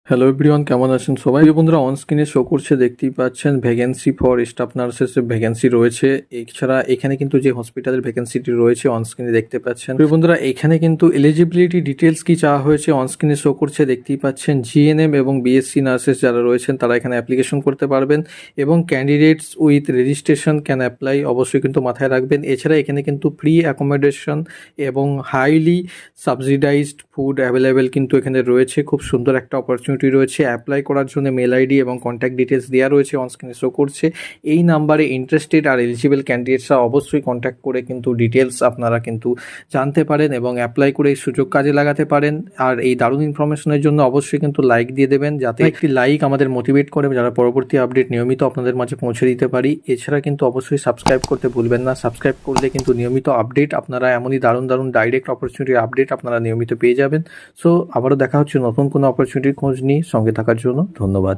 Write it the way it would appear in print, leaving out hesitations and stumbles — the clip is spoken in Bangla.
হ্যালো এভরিওয়ান, কেমন আছেন সবাই? বন্ধুরা, অন স্ক্রিনে শো করছে, দেখতেই পাচ্ছেন vacancy for staff nurses vacancy রয়েছে। এছাড়া এখানে কিন্তু যে হসপিটালের ভ্যাকেন্সিটি রয়েছে অন স্ক্রিনে দেখতে পাচ্ছেন। বন্ধুরা, এখানে কিন্তু এলিজিবিলিটি ডিটেলস কি চাওয়া হয়েছে অন স্ক্রিনে শো করছে, দেখতেই পাচ্ছেন। জিএনএম এবং বিএসসি নার্সেস যারা রয়েছেন তারা এখানে অ্যাপ্লিকেশন করতে পারবেন এবং candidates with registration can apply, অবশ্যই কিন্তু মাথায় রাখবেন। এছাড়া এখানে কিন্তু ফ্রি অ্যাকোমোডেশন এবং হাইলি সাবসিডাইজড ফুড অ্যাভেলেবেল কিন্তু এখানে রয়েছে। খুব সুন্দর একটা অপরচুনিটি রয়েছে। অ্যাপ্লাই করার জন্য মেল আইডি এবং কন্ট্যাক্ট ডিটেলস দেওয়া রয়েছে, অন স্ক্রিনে শো করছে। এই নাম্বারে ইন্টারেস্টেড আর এলিজিবল ক্যান্ডিডেটসরা অবশ্যই কন্ট্যাক্ট করে কিন্তু ডিটেলস আপনারা কিন্তু জানতে পারেন এবং অ্যাপ্লাই করে এই সুযোগ কাজে লাগাতে পারেন। আর এই দারুণ ইনফরমেশনের জন্য অবশ্যই কিন্তু লাইক দিয়ে দেবেন, যাতে একটি লাইক আমাদের মোটিভেট করে যারা পরবর্তী আপডেট নিয়মিত আপনাদের মাঝে পৌঁছে দিতে পারি। এছাড়া কিন্তু অবশ্যই সাবস্ক্রাইব করতে ভুলবেন না। সাবস্ক্রাইব করলে কিন্তু নিয়মিত আপডেট আপনারা, এমনই দারুণ দারুণ ডাইরেক্ট অপরচুনিটির আপডেট আপনারা নিয়মিত পেয়ে যাবেন। সো আবারও দেখা হচ্ছে নতুন কোনো অপরচুনিটির খোঁজ নিয়ে। সঙ্গে থাকার জন্য ধন্যবাদ।